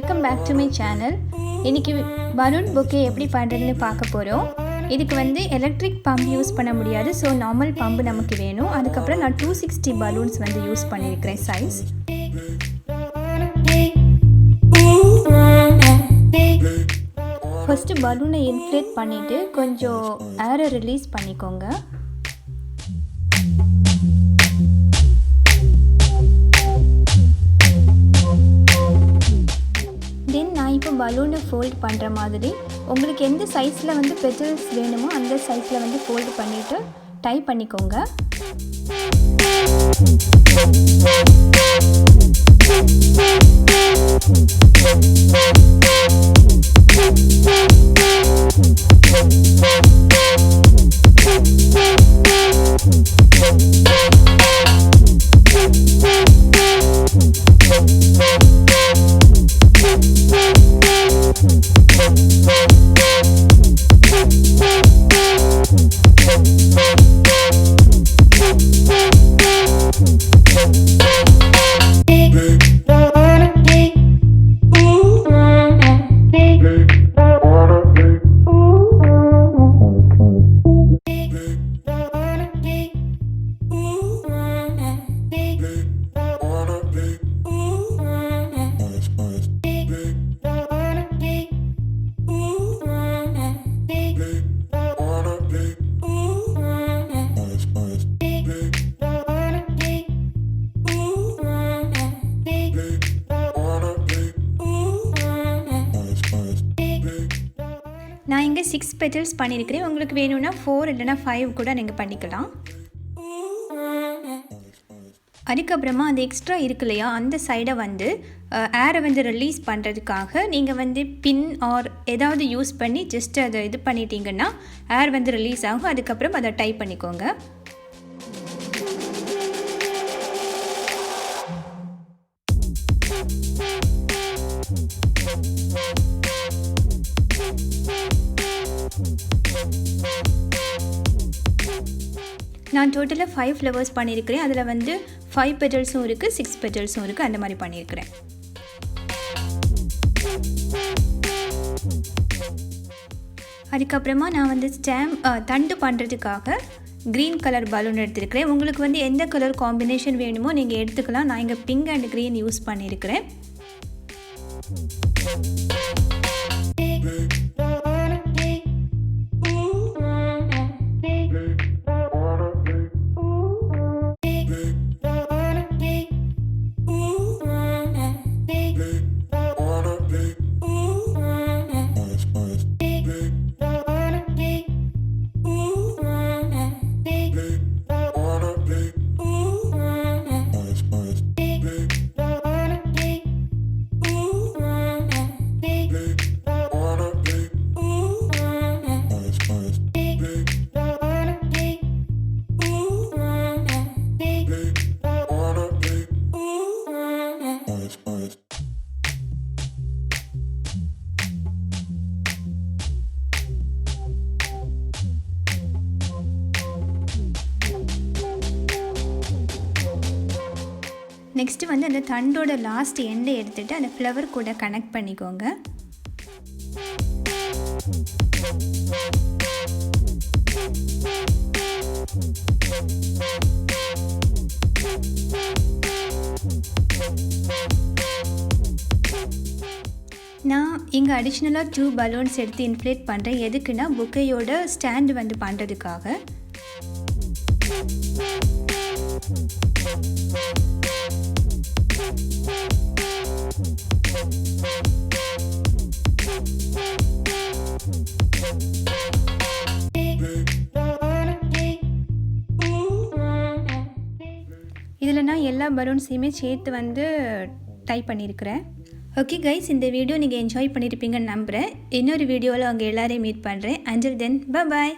Welcome back to my channel. இன்னைக்கு balloon bouquet எப்படி பண்றதுன்னு பார்க்க போறோம். இதுக்கு வந்து எலக்ட்ரிக் பம்ப் யூஸ் பண்ண முடியாது. சோ நார்மல் பம்ப் நமக்கு வேணும். அதுக்கு அப்புறம் நான் 260 balloons வந்து யூஸ் பண்ணிருக்கேன் சைஸ். ஃபர்ஸ்ட் balloon-ஐ inflate பண்ணிட்டு கொஞ்சம் ஏரை ரிலீஸ் பண்ணிக்கோங்க. இப்போ பலூனை ஃபோல்ட் பண்ணுற மாதிரி உங்களுக்கு எந்த சைஸில் வந்து பெட்டல்ஸ் வேணுமோ அந்த சைஸில் வந்து ஃபோல்ட் பண்ணிவிட்டு டை பண்ணிக்கோங்க. நான் இங்கே 6 பெட்டல்ஸ் பண்ணியிருக்கிறேன். உங்களுக்கு வேணும்னா 4 இல்லைனா 5 கூட நீங்கள் பண்ணிக்கலாம். அதுக்கப்புறமா அந்த எக்ஸ்ட்ரா இருக்கு இல்லையா அந்த சைடை வந்து ஏரை வந்து ரிலீஸ் பண்ணுறதுக்காக நீங்கள் வந்து பின் ஆர் ஏதாவது யூஸ் பண்ணி ஜஸ்ட் அதை இது பண்ணிட்டீங்கன்னா ஏர் வந்து ரிலீஸ் ஆகும். அதுக்கப்புறம் அதை டை பண்ணிக்கோங்க. நான் டோட்டலாக 5 ஃப்ளவர்ஸ் பண்ணியிருக்கிறேன். அதில் வந்து 5 பெட்டல்ஸும் இருக்குது, 6 பெட்டல்ஸும் இருக்குது, அந்த மாதிரி பண்ணியிருக்கிறேன். அதுக்கப்புறமா நான் வந்து தண்டு பண்ணுறதுக்காக க்ரீன் கலர் பலூன் எடுத்துருக்கிறேன். உங்களுக்கு வந்து எந்த கலர் காம்பினேஷன் வேணுமோ நீங்கள் எடுத்துக்கலாம். நான் இங்கே பிங்க் அண்ட் க்ரீன் யூஸ் பண்ணியிருக்கிறேன். நெக்ஸ்ட்டு வந்து அந்த தண்டோட லாஸ்ட் எண்டை எடுத்துகிட்டு அந்த ஃப்ளவர் கூட கனெக்ட் பண்ணிக்கோங்க. நான் இங்கே அடிஷ்னலாக 2 பலூன்ஸ் எடுத்து இன்ஃப்ளேட் பண்ணுறேன். எதுக்குன்னா புக்கையோட ஸ்டாண்டு வந்து பண்ணுறதுக்காக. இதில் நான் எல்லா பலூன்ஸையுமே சேர்த்து வந்து டை பண்ணியிருக்கிறேன். ஓகே கைஸ், இந்த வீடியோ நீங்கள் என்ஜாய் பண்ணியிருப்பீங்கன்னு நம்புகிறேன். இன்னொரு வீடியோவில் அவங்க எல்லாரையும் மீட் பண்ணுறேன். Until then bye bye.